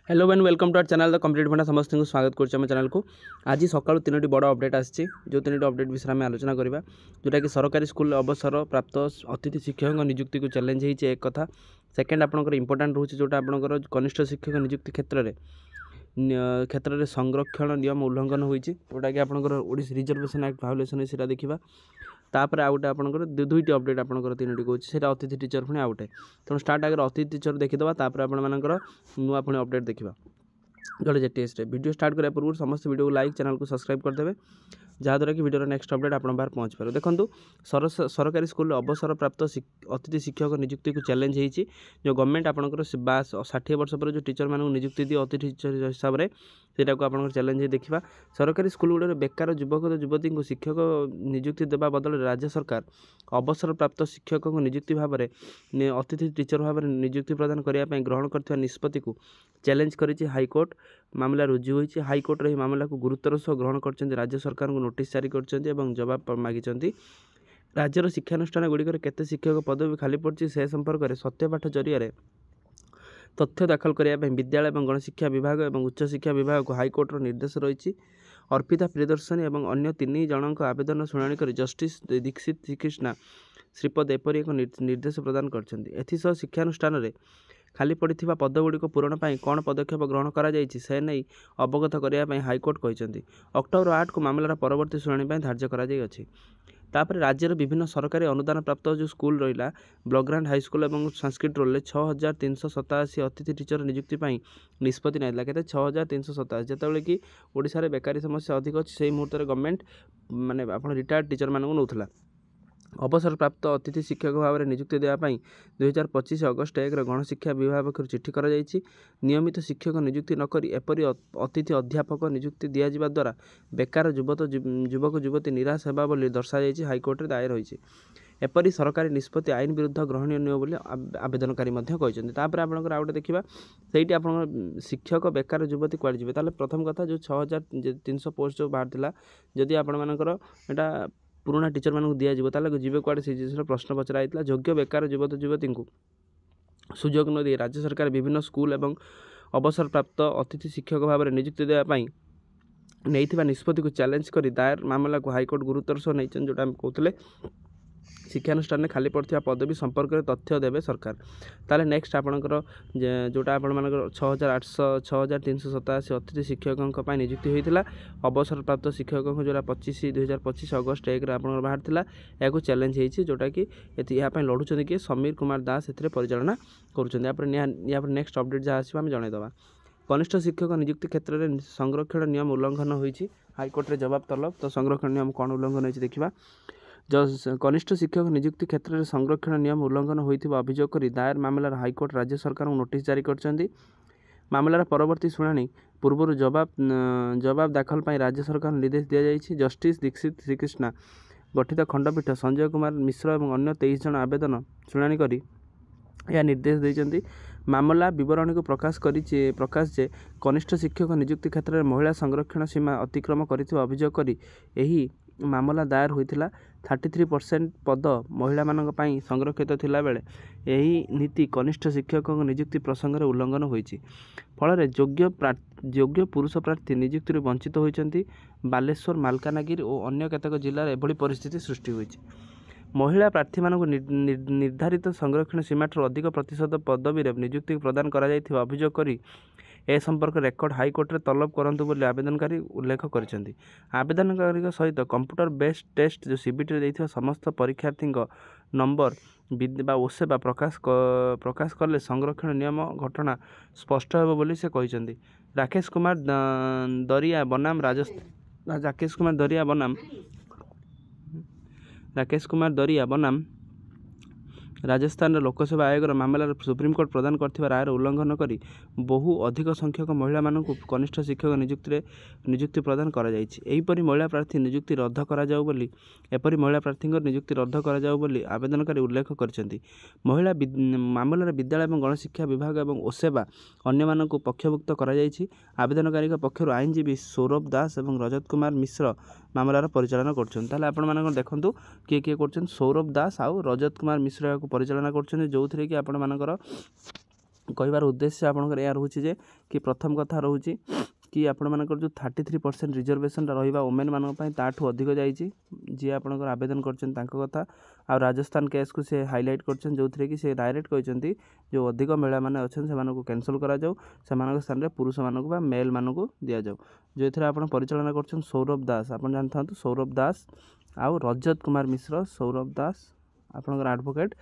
Hello and welcome to our channel the complete भंडा समस्त को स्वागत कर चैनल को आज सकाल तीनो बड़ अपडेट आसी जो तीनो अपडेट विषय में आलोचना करवा जोटा कि सरकारी स्कूल अवसर प्राप्त अतिथि शिक्षक नियुक्ति को चैलेंज होती एक कथा सेकेंड आपंकर इंपोर्टाट रोचे जोटा आपंकर कनिष्ठ शिक्षक नियुक्ति क्षेत्र में संरक्षण नियम उल्लंघन होती जोटा कि आपंकर ओडिशा रिजर्वेशन एक्ट भायोलेसन है देखा तापर आउ गए आपंकर दुईटी अपडेट आपंकर तीनो कौन से अतिथि टीचर पुणी आउटे तेणु स्टार्ट आगे अतिथि टीचर देखीदा तापर आपर नुआ पुणी अपडेट देखा जोड़े जेटीएस वीडियो स्टार्ट करने पूर्व समस्त वीडियो को लाइक चैनल को सब्सक्राइब करदे जहाँद्वारा कि वीडियो नेक्स्ट अपडेट आप बाहर पहुँच पारे। देखो सरकारी स्कूल अवसर प्राप्त अतिथि शिक्षक नियुक्ति को चैलेंज होती जो गवर्नमेंट आपंकर 60 वर्ष पर जो टीचर मानक नियुक्ति दी अतिथि टीचर हिसाब से सेटा को आप चैलेंज देखा सरकारी स्कूल गुड़े बेकार युवक युवती को शिक्षक नियुक्ति देवा बदल राज्य सरकार अवसर प्राप्त शिक्षक नियुक्ति भाव में अतिथि टीचर भाव में नियुक्ति प्रदान करने ग्रहण कर निष्पत्ति को चैलेंज करिछि हाईकोर्ट मामला रुजु होइछि। हाईकोर्ट रे मामला को गुरुत्वर सह ग्रहण करछन्ति राज्य सरकार को नोटिस जारी करछन्ति एवं जवाब मागिछन्ति राज्यर शिक्षानुष्ठान गुड़िकर केते शिक्षक पदवी खाली पड़छि से संपर्क में सत्यपाठ जरिया तथ्य दाखल करने विद्यालय और गणशिक्षा विभाग और उच्च शिक्षा विभाग को हाईकोर्टर निर्देश रही अर्पिता प्रियदर्शनी और अन्य 3 जनों आवेदन शुणाणी कर जस्टिस दीक्षित श्रीकृष्णा श्रीपद एपरी एक निर्देश प्रदान कर शिक्षानुष्ठान में खाली पड़ा पदगुड़िक पूरण पर कौन पदक्षेप ग्रहण कर अवगत करने हाईकोर्ट कहते अक्टोबर 8 को मामलार परवर्ती शुणाणी धार्य कर राज्यर विभिन्न सरकारी अनुदान प्राप्त जो स्कूल रहा ब्लॉकग्रांट हाईस्कूल और संस्कृत रोल 6387 अतिथि टीचर नियुक्ति निष्पत्ति ना के 6387 जिते कि ओडिशा रे बेकारी समस्या अधिक अच्छी से मुहूर्त गवर्नमेंट माने आप रिटायर्ड टीचर मानक नौला अवसर प्राप्त अतिथि शिक्षक भाव में नियुक्ति देवाई 2025 अगस्ट 1 गणशिक्षा विभाग पक्ष चिठी कर नियमित शिक्षक नियुक्ति नक एपरी अतिथि अध्यापक नियुक्ति दिज्वा द्वारा बेकार युवक युवती निराश होगा बोली दर्शाई हाईकोर्ट में दायर होती एपरी सरकारी निष्पत्ति आईन विरुद्ध ग्रहणीय नुह बोली आवेदनकारी कहते आपंकर आउटे देखा से आप शिक्षक बेकार युवती कड़े जी प्रथम कथा जो 6300 पोस्ट जो बाहर जदि आपंकर यहाँ पुराना टीचर मानक दिज्व जीवे कड़े से जिस प्रश्न पचरा योग्य बेकार युवक युवती को सुजोग न दी राज्य सरकार विभिन्न स्कूल एवं अवसर प्राप्त अतिथि शिक्षक भाव में नियुक्ति देवाई नहीं निष्पत्ति को चैलेंज कर दायर मामला को हाईकोर्ट गुरुत्वर सह नहीं जोटा कहते शिक्षानुष्ठान खाली पड़ता पदवी संपर्क में तथ्य देवे सरकार ताले नेक्स्ट आपणकर जोटा आप 6387 अतिथि शिक्षकों नियुक्ति होता अवसर प्राप्त शिक्षकों जो 2025 अगस्ट 1 बाहर या चैलेंज होती जोटा कि यहाँ लड़ुंट कि समीर कुमार दास ए परिचालना कर नेक्स्ट अपडेट जहाँ आसो आम जनईदे कनिष्ठ शिक्षक नियुक्ति क्षेत्र में संरक्षण नियम उल्लंघन होती हाईकोर्ट में जवाब तलब तो संरक्षण नियम कौन उल्लंघन होती देखा कनिष्ठ शिक्षक नियुक्ति क्षेत्र में संरक्षण नियम उल्लंघन होता अभियोग कर दायर मामलार हाईकोर्ट राज्य सरकार को नोटिस जारी कर मामलार परवर्ती शुणाणी पूर्व जवाब दाखल पर राज्य सरकार निर्देश दि जाएगी जस्टिस दीक्षित श्रीकृष्णा गठित खंडपीठ संजय कुमार मिश्र और अन्य 23 जन आवेदन शुणाणी कर यह निर्देश देते मामला विवरणी को प्रकाश जे कनिष्ठ शिक्षक नियुक्ति क्षेत्र में महिला संरक्षण सीमा अतिक्रम कर अभियोग कर मामला दायर होता 33% पद महिला मानक संरक्षित थिला बेले यही नीति कनिष्ठ शिक्षक नियुक्ति प्रसंग में उल्लंघन होती फल योग्य पुरुष प्रार्थी नियुक्ति वंचित होती बालेश्वर मालकानगिरी और अन्य केतक जिले में एभली परिस्थिति सृष्टि होती महिला प्रार्थी मानक निर्धारित संरक्षण सीमा अधिक प्रतिशत पदवी नियुक्ति प्रदान कर अभियोग कर ए संपर्क रेकर्ड हाईकोर्ट में तलब करंतु बोली आवेदनकारी उल्लेख करछन्ति आवेदनकारी सहित कंप्यूटर बेस्ड टेस्ट जो सीबीटी देथिबा समस्त परीक्षार्थी नंबर बा ओसेबा प्रकाश कले संरक्षण नियम घटना स्पष्ट हेबो बोली से कहिसन्ति राकेश कुमार दरिया बनाम राजस्थान लोकसभा आयोग मामलार सुप्रीमकोर्ट प्रदान करथिबा रायर उल्लंघन करी बहु अधिक संख्यक महिला मानक कनिष्ठ शिक्षक नियुक्ति प्रदान करा जायछि एहिपरि महिला प्रार्थी नियुक्ति रद्द करा जाउ बोली एपरि महिला प्रार्थी नियुक्ति रद्द करा जाउ बोली आवेदनकारी उल्लेख करछन्ति महिला मामलार विद्यालय और गणशिक्षा विभाग और ओसेबा अन्य मानक पक्षभुक्त करा जायछि आवेदनकारी पक्षर आईनजीवी सौरभ दास और रजत कुमार मिश्र मामलार परिचालन कर देखूँ किए किए कर सौरभ दास आउ रजत कुमार मिश्र परिचालना कर जो थे कि आपण मानकर कहबार उद्देश्य आपंकर यह रोचे जे कि प्रथम कथा रोचे कि आपण मानकर जो 33% रिजर्वेशन रहा वोमेन मानक ताठू अधिक जाइए जी आपंकर आवेदन कर कथा आ राजस्थान केस को से हाईलाइट कर जो थे कि से डायरेक्ट कहते जो अधिक महिला मैंने अच्छे से कैंसल करा से स्थान में पुरुष मानक मेल मानक दि जाऊ जो ये आप परिचालना कर सौरभ दास आप जानता सौरभ दास आउ रजत कुमार मिश्र सौरभ दास आपंकर एडवोकेट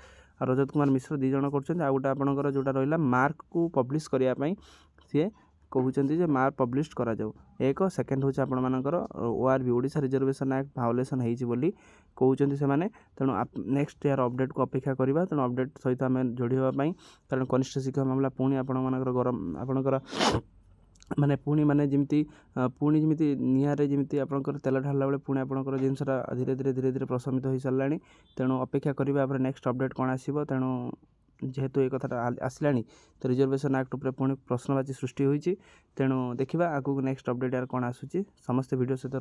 आ रजत कुमार मिश्र दी जन कर गोटे आपंकर जोटा रहा मार्क को पब्लिश करने सी कहते जे मार्क पब्लिश करा जाऊ एक सेकेंड हूँ आपण मानकर ओआरबी ओडिशा रिजर्वेशन एक्ट भायोलेसन होती कहते से तेणु नेक्स्ट यार अपडेट को अपेक्षा करवा तेणु अपडेट सहित आम जोड़ी होगापी कारण कनिष्ठ शिक्षक मामला पुणी आपर गरम आपणकर माने पुणी माने जमी पुणी जमी निआरे जमी आपंकर तेल ढाला बेले पुणी आपंकर जिनसा धीरे धीरे प्रशमित हो सारा तेणु अपेक्षा करवा नेक्स्ट अपडेट कौन आसो तेणु जेहेतु ये कथा आसला तो रिजर्वेशन एक्ट उपर पुणी प्रश्नवाची सृष्टि होती तेणु देखा आगू नेक्स्ट अपडेट यार कौन आसूँ समस्ते वीडियो सहित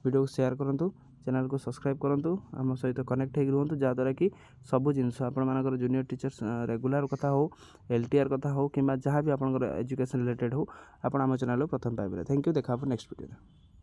वीडियो को शेयर करूँ चैनल को सब्सक्राइब करूँ आम सहित कनेक्ट हो रुहतु जहाँद्वारा कि सब जिनस आपर जूनियर टीचर्स रेगुलर कथा हो LTR कथा हो कि जहाँ भी आप एजुकेशन रिलेटेड हो आप आम चैनल प्रथम पाइबे। थैंक यू देखा नेक्स्ट वीडियो।